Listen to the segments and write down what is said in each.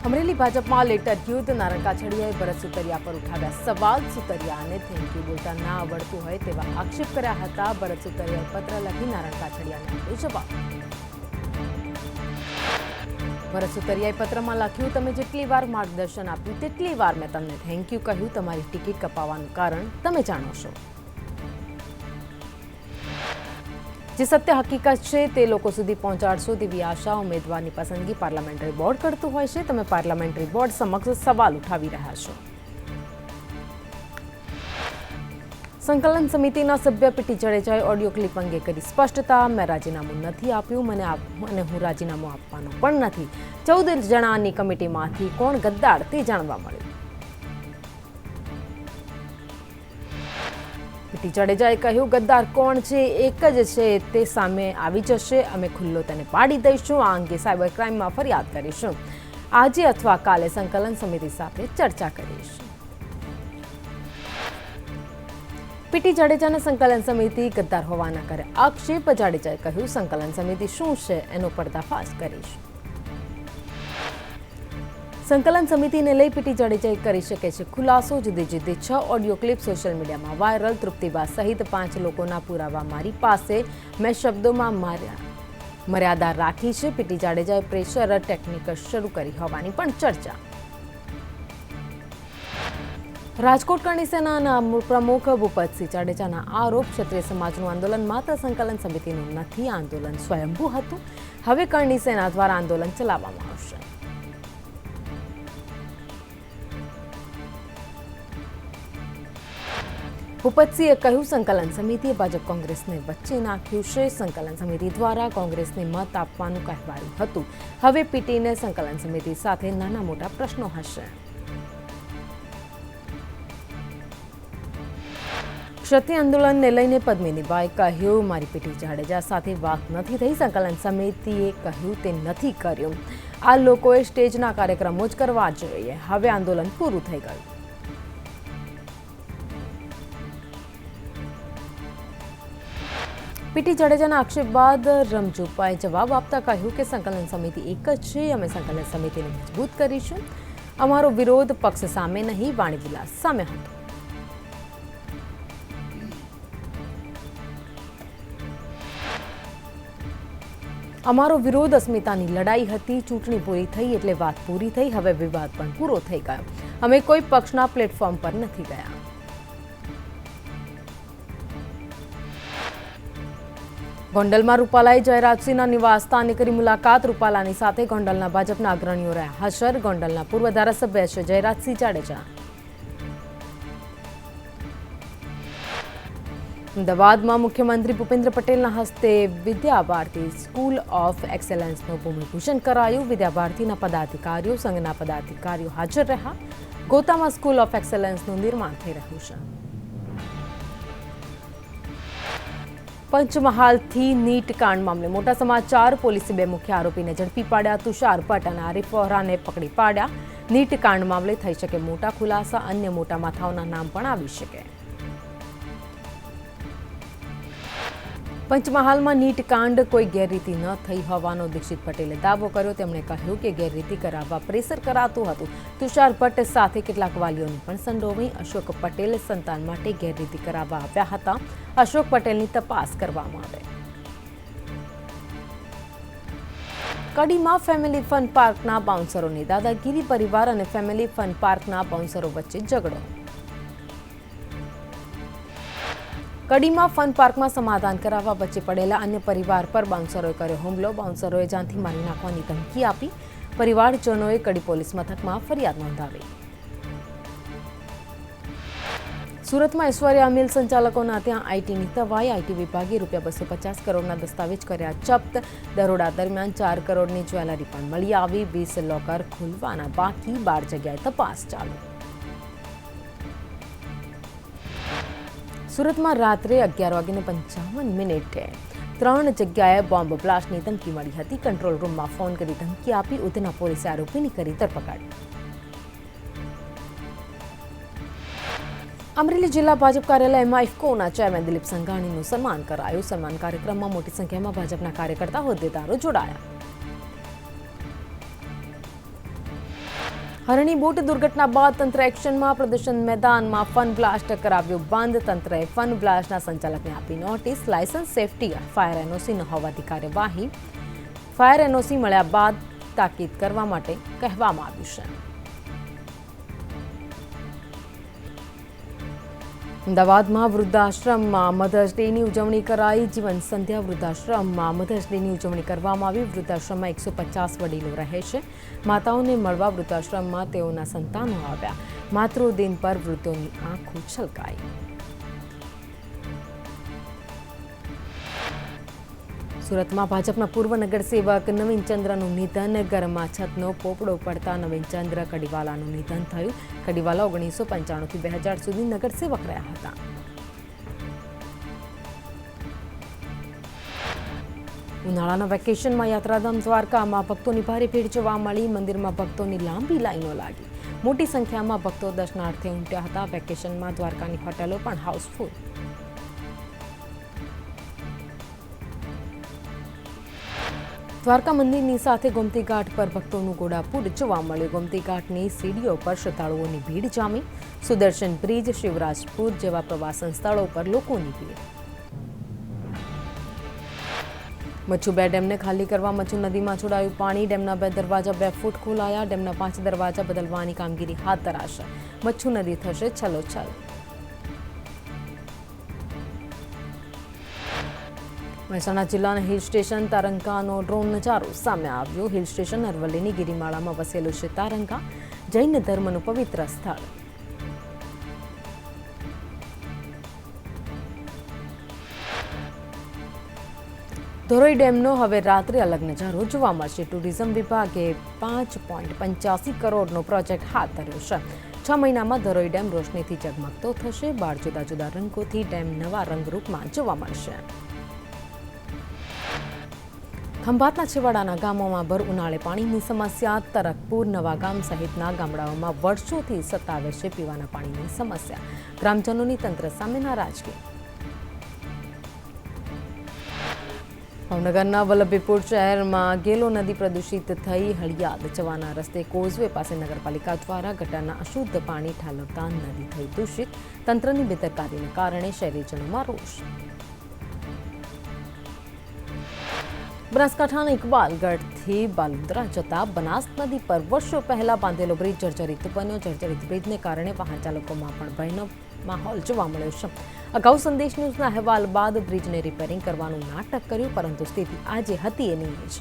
અમરેલી ભાજપમાં લેટર યુદ્ધ નારણકા છડિયાએ ભરત સુતરિયા પર ઉઠાવ્યા સવાલ. સુતરિયાને થેન્ક યુ બોલતા ના આવડતું હોય તેવા આક્ષેપ કર્યા હતા. ભરત સુતરિયાએ પત્ર લખી નારણકા છડિયાને આપ્યો જવાબ. ભરત સુતરિયાએ પત્રમાં લખ્યું, તમે જેટલી વાર માર્ગદર્શન આપ્યું તેટલી વાર મેં તમને થેન્ક યુ કહ્યું. તમારી ટિકિટ કપાવવાનું કારણ તમે જાણો છો. જે સત્ય હકીકત છે તે લોકો સુધી પહોંચાડશો તેવી આશા ઉમેદવારની પસંદગી પાર્લામેન્ટરી બોર્ડ કરતું હોય છે. તમે પાર્લામેન્ટરી બોર્ડ સમક્ષ સવાલ ઉઠાવી રહ્યા છો. સંકલન સમિતિના સભ્ય પીટી જડેજાએ ઓડિયો ક્લિપ અંગે કરી સ્પષ્ટતા. મેં રાજીનામું નથી આપ્યું અને હું રાજીનામું આપવાનો પણ નથી. 14 જણાની કમિટીમાંથી કોણ ગદ્દાર તે જાણવા મળ્યું. પીટી જડેજાએ કહ્યું, ગદ્દાર કોણ છે એક જ છે તે સામે આવી જશે. અમે ખુલ્લો તેને પાડી દઈશું. આ અંગે સાયબર ક્રાઇમમાં ફરિયાદ કરીશું. આજે અથવા કાલે સંકલન સમિતિ સાથે ચર્ચા કરીશું. પીટી જાડેજાને સંકલન સમિતિ ગદ્દાર હોવાના કરે આક્ષેપ. જાડેજાએ કહ્યું, સંકલન સમિતિ શું છે એનો પર્દાફાશ કરીશું. સંકલન સમિતિને લઈ પીટી જાડેજાએ કરી શકે છે ખુલાસો. જુદી જુદી 6 ઓડિયો ક્લિપ સોશિયલ મીડિયામાં વાયરલ. તૃપ્તિબા સહિત 5 લોકોના પુરાવા મારી પાસે. મેં શબ્દોમાં મર્યાદા રાખી છે. પીટી જાડેજાએ પ્રેશર ટેકનિક શરૂ કરી હોવાની પણ ચર્ચા. રાજકોટ કરણી સેનાના પ્રમુખ ભૂપતસિંહ જાડેજાના આરોપ, ક્ષત્રિય સમાજનું આંદોલન માત્ર સંકલન સમિતિનું નથી. આંદોલન સ્વયંભૂ હતું. હવે કરણી સેના દ્વારા આંદોલન ચલાવવામાં આવશે. ભૂપતસિંહે કહ્યું, સંકલન સમિતિએ ભાજપ કોંગ્રેસને વચ્ચે નાખ્યું છે. સંકલન સમિતિ દ્વારા કોંગ્રેસને મત આપવાનું કહેવાયું હતું. હવે પીટીને સંકલન સમિતિ સાથે નાના મોટા પ્રશ્નો હશે. ક્ષત્રિય આંદોલનને લઈને પદ્મિનીબાએ કહ્યું, મારી પીટી જાડેજા સાથે વાત નથી થઈ. સંકલન સમિતિએ કહ્યું તે નથી કર્યું. આ લોકોએ સ્ટેજના કાર્યક્રમો જ કરવા જોઈએ. હવે આંદોલન પૂરું થઈ ગયું. પીટી જાડેજાના આક્ષેપ બાદ રમજુપાએ જવાબ આપતા કહ્યું કે સંકલન સમિતિ એક જ છે. અમે સંકલન સમિતિને મજબૂત કરીશું. અમારો વિરોધ પક્ષ સામે નહીં, વાણીવિલાસ સામે હતો. અમારો વિરોધ અસ્મિતાની લડાઈ હતી. ચૂંટણી પૂરી થઈ એટલે વાત પૂરી થઈ. હવે વિવાદ પણ પૂરો થઈ ગયો. અમે કોઈ પક્ષના પ્લેટફોર્મ પર નથી ગયા. ગોંડલમાં રૂપાલાએ જયરાજસિંહના નિવાસસ્થાને કરી મુલાકાત. રૂપાલાની સાથે ગોંડલના ભાજપના અગ્રણીઓ રહ્યા હાજર. ગોંડલના પૂર્વ ધારાસભ્ય છે જયરાજસિંહ જાડેજા. અમદાવાદમાં મુખ્યમંત્રી ભૂપેન્દ્ર પટેલના હસ્તે વિદ્યા ભારતી સ્કૂલ ઓફ એક્સેલન્સનું ભૂમિપૂજન કરાયું. વિદ્યા ભારતીના પદાધિકારીઓ, સંઘના પદાધિકારીઓ હાજર રહ્યા. ગોતામાં સ્કૂલ ઓફ એક્સેલન્સનું નિર્માણ થઈ રહ્યું છે. પંચમહાલથી નીટ કાંડ મામલે મોટા સમાચાર. પોલીસે 2 મુખ્ય આરોપીને ઝડપી પાડ્યા. તુષાર ભટ્ટ અને આરિફ વોહરાને પકડી પાડ્યા. નીટ કાંડ મામલે થઈ શકે મોટા ખુલાસા. અન્ય મોટા માથાઓના નામ પણ આવી શકે. પંચમહાલમાં નીટ કાંડ કોઈ ગેરરીતિ ન થઈ હોવાનો દીક્ષિત પટેલે દાવો કર્યો. તેમણે કહ્યું કે ગેરરીતિ કરાવવા પ્રેશર કરાતું હતું. તુષાર ભટ્ટ સાથે કેટલાક વાલીઓની પણ સંડોવણી. અશોક પટેલ સંતાન માટે ગેરરીતિ કરાવવા આવ્યા હતા. અશોક પટેલની તપાસ કરવામાં આવે. કડીમાં ફેમિલી ફન પાર્કના બાઉન્સરોની દાદાગીરી. પરિવાર અને ફેમિલી ફન પાર્કના બાઉન્સરો વચ્ચે ઝઘડો. કડીમાં ફન પાર્કમાં સમાધાન કરાવવા વચ્ચે પડેલા અન્ય પરિવાર પર બાઉન્સરોએ કર્યો હુમલો. બાઉન્સરોએ જાનથી મારી નાખવાની ધમકી આપી. પરિવારજનોએ કડી પોલીસ મથકમાં ફરિયાદ નોંધાવી. સુરતમાં ઐશ્વર્યા મિલ સંચાલકોના ત્યાં આઈટીની તવાઈ. આઈટી વિભાગે ₹250 કરોડના દસ્તાવેજ કર્યા જપ્ત. દરોડા દરમિયાન 4 કરોડની જ્વેલરી પણ મળી આવી. 20 લોકર ખુલવાના બાકી. 12 જગ્યાએ તપાસ ચાલુ. સુરતમાં રાત્રે 11:55 3 જગ્યાએ બોમ્બ બ્લાસ્ટની ધમકી મળી હતી. કંટ્રોલ રૂમમાં ફોન કરી ધમકી આપી. ઉધના પોલીસે આરોપીની કરી ધરપકડ. અમરેલી જિલ્લા ભાજપ કાર્યાલયમાં ઇફકોના ચેરમેન દિલીપ સંઘાણીનું સન્માન કરાયું. સન્માન કાર્યક્રમમાં મોટી સંખ્યામાં ભાજપના કાર્યકર્તા હોદ્દેદારો જોડાયા. હરણી બોટ દુર્ઘટના બાદ તંત્ર એક્શનમાં પ્રદર્શન મેદાનમાં ફન બ્લાસ્ટ કરાવ્યો બંધ તંત્રએ ફન બ્લાસ્ટના સંચાલકને આપી notice licence safety fire NOC ન હોવાથી કાર્યવાહી ફાયર એનઓસી મળ્યા બાદ તાકીદ કરવા માટે કહેવામાં આવ્યું છે અમદાવાદમાં વૃદ્ધાશ્રમમાં મધર્સ ડેની ઉજવણી કરાઈ જીવન સંધ્યા વૃદ્ધાશ્રમમાં મધર્સ ડેની ઉજવણી કરવામાં આવી વૃદ્ધાશ્રમમાં 150 વડીલો રહે છે માતાઓને મળવા વૃદ્ધાશ્રમમાં તેઓના સંતાનો આવ્યા માતૃદિન પર વૃદ્ધોની આંખો છલકાઈ સુરતમાં ભાજપના પૂર્વ નગરસેવક નવીન ચંદ્રનું નિધન ઘરમાં છતનો પોપડો પડતા નવીન ચંદ્ર કડીવાલાનું નિધન થયું કડીવાલા 1995 થી 2000 સુધી નગરસેવક રહ્યા હતા ઉનાળાના વેકેશનમાં યાત્રાધામ દ્વારકામાં ભક્તોની ભારે ભીડ જોવા મળી મંદિરમાં ભક્તોની લાંબી લાઈનો લાગી મોટી સંખ્યામાં ભક્તો દર્શનાર્થે ઉમટ્યા હતા વેકેશનમાં દ્વારકાની હોટેલો પણ હાઉસફુલ દ્વારકા મંદિરની સાથે ગોમતી ઘાટ પર ભક્તોનું ઘોડાપૂર જોવા મળ્યું ગોમતી ઘાટની સીડીઓ પર શ્રદ્ધાળુઓની ભીડ જામી સુદર્શન બ્રિજ શિવરાજપુર જેવા પ્રવાસન સ્થળો પર લોકોની ભીડ મચ્છુ 2 ડેમને ખાલી કરવા મચ્છુ નદીમાં છોડાયું પાણી ડેમના 2 દરવાજા 2 ફૂટ ખોલાયા ડેમના 5 દરવાજા બદલવાની કામગીરી હાથ ધરાશે મચ્છુ નદી થશે છલોછલ મહેસાણા જિલ્લાના હિલ સ્ટેશન તારંગાનો ડ્રોન નજારો સામે આવ્યો હિલ સ્ટેશન અરવલ્લીની ગિરિમાળામાં વસેલું છે તારંગા જૈન ધર્મનું પવિત્ર સ્થળ ધોરોઈ ડેમનો હવે રાત્રે અલગ નજારો જોવા મળશે ટુરિઝમ વિભાગે 5.85 કરોડનો પ્રોજેક્ટ હાથ ધર્યો છે 6 મહિનામાં ધોરોઈ ડેમ રોશનીથી જગમગતો થશે બાર જુદા જુદા રંગોથી ડેમ નવા રંગરૂપમાં જોવા મળશે ખંભાતના છેવાડાના ગામોમાં ભર ઉનાળે પાણીની સમસ્યા તરકપુર નવાગામ સહિતના ગામડાઓમાં વર્ષોથી સતાવે છે પીવાના પાણીની સમસ્યા ગ્રામજનોની તંત્ર સામે નારાજગી ભાવનગરના વલ્લભીપુર શહેરમાં ગેલો નદી પ્રદૂષિત થઈ હળિયાદ જવાના રસ્તે કોઝવે પાસે નગરપાલિકા દ્વારા ગટરના અશુદ્ધ પાણી ઠાલવતા નદી થઈ દૂષિત તંત્રની બેદરકારીને કારણે શહેરીજનોમાં રોષ બનાસકાંઠાના ઇકબાલગઢથી બાલુદ્રા જતા બનાસ નદી પર વર્ષો પહેલા બાંધેલો બ્રિજ જર્જરિત બન્યો જર્જરિત બ્રિજને કારણે વાહન ચાલકોમાં પણ ભયનો માહોલ જોવા મળ્યો છે અગાઉ સંદેશ ન્યૂઝના અહેવાલ બાદ બ્રિજને રિપેરિંગ કરવાનું નાટક કર્યું પરંતુ સ્થિતિ આજે હતી એની જ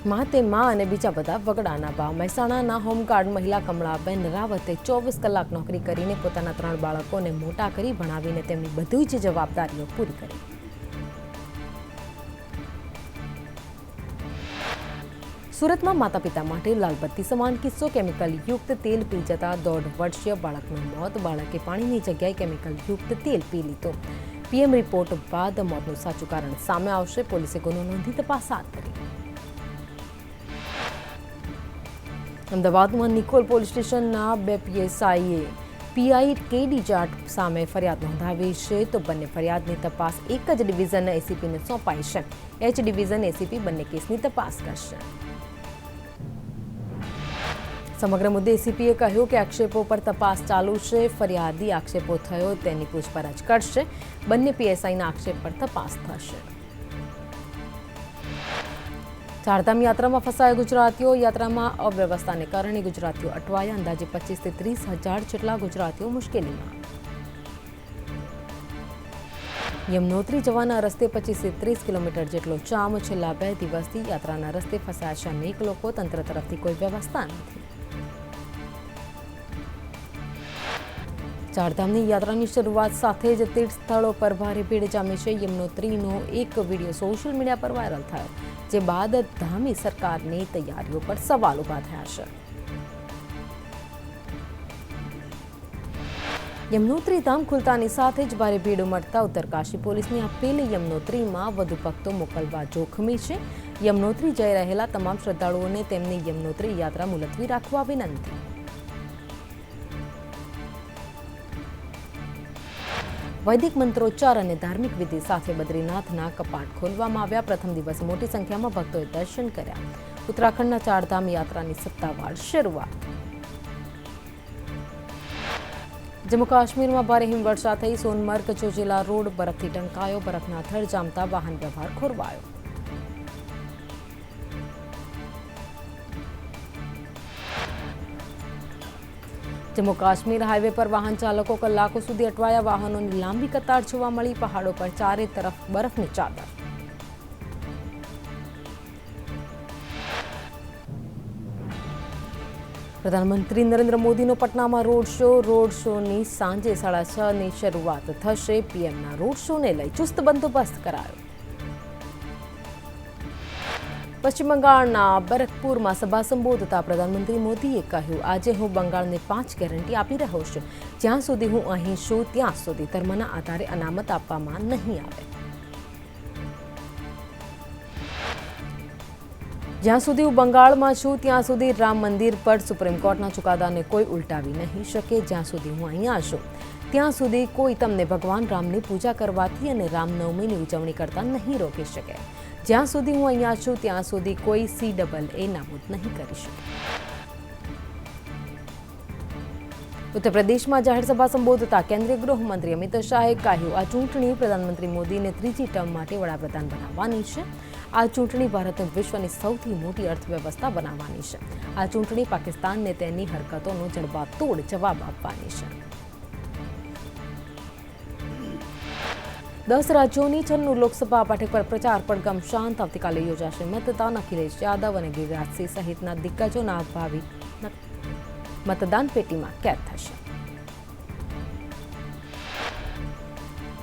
માં અને બીજા બધા વગડાના ભાવ મહેસાણાના હોમગાર્ડ મહિલા કમળાબેન રાવતે 24 કલાક નોકરી કરીને પોતાના 3 બાળકોને મોટા કરી ભણાવીને તેમની બધી જ જવાબદારીઓ પૂરી કરી સુરતમાં માતા પિતા માટે લાલબત્તી સમાન કિસ્સો કેમિકલ યુક્ત તેલ પી જતા 1.5 વર્ષીય બાળકનું મોત બાળકે પાણીની જગ્યાએ કેમિકલ યુક્ત તેલ પી લીધું પીએમ રિપોર્ટ બાદ મોતનું સાચું કારણ સામે આવશે પોલીસે ગુનો નોંધી તપાસ હાથ ધરી અમદાવાદમાં નિકોલ પોલીસ સ્ટેશનના 2 પીએસઆઈએ પીઆઈ કેડી જાટ સામે ફરિયાદ નોંધાવી છે તો બંને ફરિયાદની તપાસ એક જ ડિવિઝન એસીપીને સોંપાઈ છે એચ ડિવિઝન એસીપી બંને કેસની તપાસ કરશે સમગ્ર મુદ્દે એસીપીએ કહ્યું કે આક્ષેપો પર તપાસ ચાલુ છે ફરિયાદી આક્ષેપો થયો તેની પૂછપરછ કરશે બંને પીએસઆઈના આક્ષેપ પર તપાસ થશે ચારધામ યાત્રામાં ફસાયા ગુજરાતીઓ યાત્રામાં અવ્યવસ્થાને કારણે ગુજરાતીઓ અટવાયા અંદાજે 25 થી 30 હજાર જેટલા ગુજરાતીઓ મુશ્કેલીમાં યમનોત્રી જવાના રસ્તે 25 થી 30 કિલોમીટર જેટલો જામ છેલ્લા 2 દિવસથી યાત્રાના રસ્તે ફસાયા છે અનેક લોકો તંત્ર તરફથી કોઈ વ્યવસ્થા નથી ચારધામની યાત્રાની શરૂઆત સાથે જ તીર્થ સ્થળો પર ભારે ભીડ જામી છે યમનોત્રીનો એક વિડીયો સોશિયલ મીડિયા પર વાયરલ થયો જે બાદ ધામી સરકારની તૈયારીઓ પર સવાલ ઊભા થયા છે યમનોત્રી ધામ ખુલતાની સાથે જ ભારે ભીડ ઉમટતા ઉત્તરકાશી પોલીસની અપીલ યમનોત્રીમાં વધુ ભક્તો મોકલવા જોખમી છે યમનોત્રી જઈ રહેલા તમામ શ્રદ્ધાળુઓને તેમની યમનોત્રી યાત્રા મુલતવી રાખવા વિનંતી વૈદિક મંત્રોચ્ચાર અને ધાર્મિક વિધિ સાથે બદ્રીનાથના કપાટ ખોલવામાં આવ્યા. પ્રથમ દિવસે મોટી સંખ્યામાં ભક્તોએ દર્શન કર્યા. ઉત્તરાખંડના ચારધામ યાત્રાની સત્તાવાર શરૂઆત. જમ્મુ કાશ્મીરમાં ભારે હિમવર્ષા થઈ. સોનમર્ગ ચોજીલા રોડ બરફથી ઢંકાયો. બરફના થર જામતા વાહન વ્યવહાર ખોરવાયો. જમ્મુ કાશ્મીર હાઈવે પર વાહન ચાલકો કલાકો સુધી અટવાયા. વાહનોની લાંબી કતાર જોવા મળી. પહાડો પર ચારે તરફ બરફની ચાદર. પ્રધાનમંત્રી નરેન્દ્ર મોદીનો પટનામાં રોડ શો. રોડ શોની સાંજે 6:30ની શરૂઆત થશે. પીએમના રોડ શોને લઈ ચુસ્ત બંદોબસ્ત કરાયો. પશ્ચિમ બંગાળના બરકપુરમાં સભા સંબોધતા પ્રધાનમંત્રી મોદીએ કહ્યું, આજે હું બંગાળને 5 ગેરંટી આપી રહ્યો છું. જ્યાં સુધી હું અહીં છું ત્યાં સુધી ધર્મના આધારે અનામત આપવામાં નહીં આવે. જ્યાં સુધી હું બંગાળમાં છું ત્યાં સુધી રામ મંદિર પર સુપ્રીમ કોર્ટના ચુકાદાને કોઈ ઉલટાવી નહીં શકે. જ્યાં સુધી હું અહીંયા છું ત્યાં સુધી કોઈ તમને ભગવાન રામની પૂજા કરવાથી અને રામનવમીની ઉજવણી કરતા નહીં રોકી શકે. જ્યાં સુધી હું અહીંયા છું ત્યાં સુધી કોઈ CAA નાબૂદ નહીં કરી શકે. ઉત્તર પ્રદેશમાં જાહેર સભા સંબોધતા કેન્દ્રીય ગૃહમંત્રી અમિત શાહે કહ્યું, આ ચૂંટણી પ્રધાનમંત્રી મોદીને ત્રીજી ટર્મ માટે વડાપ્રધાન બનાવવાની છે. આ ચૂંટણી ભારતને વિશ્વની સૌથી મોટી અર્થવ્યવસ્થા બનાવવાની છે. આ ચૂંટણી પાકિસ્તાનને તેની હરકતોનો જડબાતોડ જવાબ આપવાની છે. 10 રાજ્યોની 96 લોકસભા બેઠક પર પ્રચાર પડઘમ શાંત. આવતીકાલે યોજાશે મતદાન. અખિલેશ યાદવ અને ગિરિરાજસિંહ સહિતના દિગ્ગજોના ભાવિ મતદાન પેટીમાં કેદ થશે.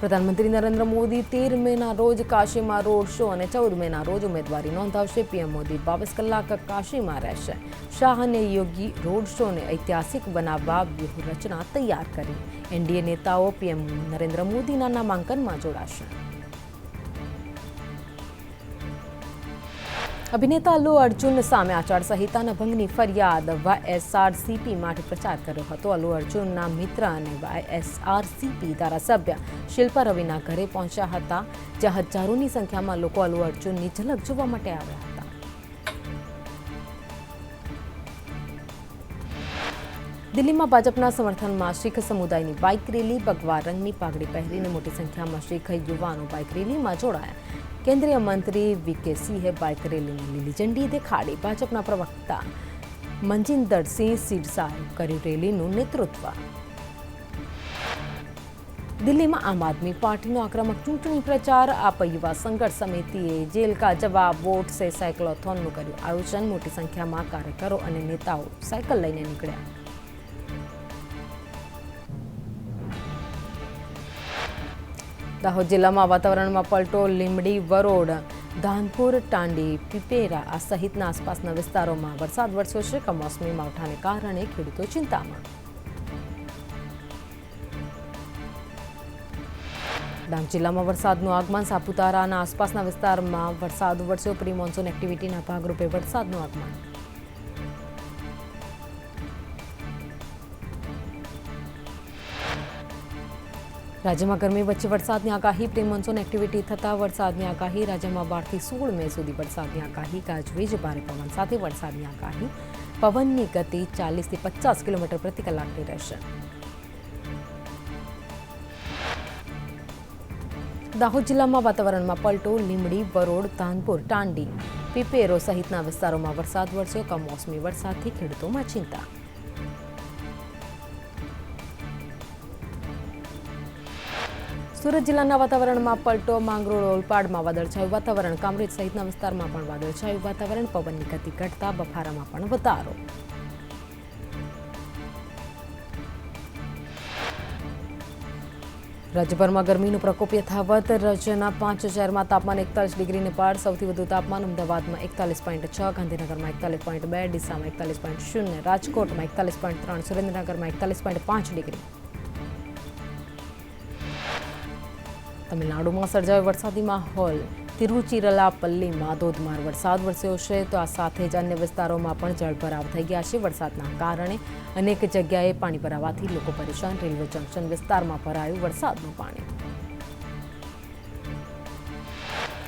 પ્રધાનમંત્રી નરેન્દ્ર મોદી 13 મેના રોજ કાશીમાં રોડ શો અને 14 મેના રોજ ઉમેદવારી નોંધાવશે. પીએમ મોદી 22 કલાક કાશીમાં રહેશે. શાહ અને યોગી રોડ શોને ઐતિહાસિક બનાવવા વ્યૂહરચના તૈયાર કરી. એનડીએ નેતાઓ પીએમ નરેન્દ્ર મોદીના નામાંકનમાં જોડાશે. અભિનેતા અલ્લુ અર્જુન સામે આચારસંહિતાના ભંગની ફરિયાદ. YSRCP માટે પ્રચાર કર્યો હતો. અલ્લુ અર્જુનના મિત્ર અને YSRCP ધારાસભ્ય શિલ્પા રવિના ઘરે પહોંચ્યા હતા, જ્યાં હજારોની સંખ્યામાં લોકો અલ્લુ અર્જુનની ઝલક જોવા માટે આવ્યા હતા. દિલ્હીમાં ભાજપના સમર્થનમાં શીખ સમુદાયની બાઇક રેલી. ભગવા રંગની પાઘડી પહેરીને મોટી સંખ્યામાં શીખ યુવાનો બાઇક રેલીમાં જોડાયા. કેન્દ્રીય મંત્રી VK સિંહે બાઇક રેલીને લીલી ઝંડી દેખાડી. ભાજપના પ્રવક્તા મનજિંદરસિંહ સિરસાએ કર્યું રેલીનું નેતૃત્વ. દિલ્હીમાં આમ આદમી પાર્ટીનો આક્રમક ચૂંટણી પ્રચાર. આપ યુવા સંઘર્ષ સમિતિએ જેલ કા જવાબ વોટ સે સાયક્લોથોનનું કર્યું આયોજન. મોટી સંખ્યામાં કાર્યકરો અને નેતાઓ સાયકલ લઈને નીકળ્યા. દાહોદ જિલ્લામાં વાતાવરણમાં પલટો. લીંબડી, વરોડ, ધાનપુર, ટાંડી, પીપેરા સહિતના આસપાસના વિસ્તારોમાં વરસાદ વરસ્યો છે. કમોસમી માવઠાને કારણે ખેડૂતો ચિંતામાં. ડાંગ જિલ્લામાં વરસાદનું આગમન. સાપુતારાના આસપાસના વિસ્તારમાં વરસાદ વરસ્યો. પ્રી મોન્સૂન એક્ટિવિટીના ભાગરૂપે વરસાદનું આગમન. રાજ્યમાં ગરમી વચ્ચે વરસાદની આગાહી. પ્રી મોન્સૂન એક્ટિવિટી થતાં વરસાદની આગાહી. રાજ્યમાં 12 થી 16 મે સુધી વરસાદની આગાહી. ગાજવીજ, ભારે પવન સાથે વરસાદની આગાહી. પવનની ગતિ 40 થી 50 કિલોમીટર પ્રતિ કલાકની રહેશે. દાહોદ જિલ્લામાં વાતાવરણમાં પલટો. લીંબડી, વરોડ, ધાનપુર, ટાંડી, પીપેરો સહિતના વિસ્તારોમાં વરસાદ વરસ્યો. કમોસમી વરસાદથી ખેડૂતોમાં ચિંતા. સુરત જિલ્લાના વાતાવરણમાં પલટો. માંગરોળ, ઓલપાડમાં વાદળછાયું વાતાવરણ. કામરેજ સહિતના વિસ્તારમાં પણ વાદળછાયું વાતાવરણ. પવનની ગતિ ઘટતા બફારામાં પણ વધારો. રાજ્યભરમાં ગરમીનો પ્રકોપ યથાવત. રાજ્યના 5 શહેરમાં તાપમાન 41 ડિગ્રીને પાર. સૌથી વધુ તાપમાન અમદાવાદમાં 41.6, ગાંધીનગરમાં 41.2, ડીસામાં 41.0, રાજકોટમાં 41.3, સુરેન્દ્રનગરમાં 41.5 ડિગ્રી. તમિલનાડુમાં સર્જાયો વરસાદી માહોલ. તિરુચિરાપલ્લીમાં ધોધમાર વરસાદ વરસ્યો છે તો આ સાથે જ અન્ય વિસ્તારોમાં પણ જળભરાવ થઈ ગયા છે. વરસાદના કારણે અનેક જગ્યાએ પાણી ભરાવાથી લોકો પરેશાન. રેલવે જંકશન વિસ્તારમાં ભરાયું વરસાદનું પાણી.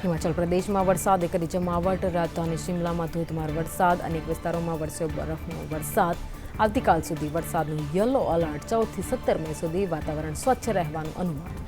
હિમાચલ પ્રદેશમાં વરસાદે કરી જમાવટ. રાજધાની શિમલામાં ધોધમાર વરસાદ, અનેક વિસ્તારોમાં વરસ્યો બરફનો વરસાદ. આવતીકાલ સુધી વરસાદનું યલો એલર્ટ. 14 થી 17 મે સુધી વાતાવરણ સ્વચ્છ રહેવાનું અનુમાન.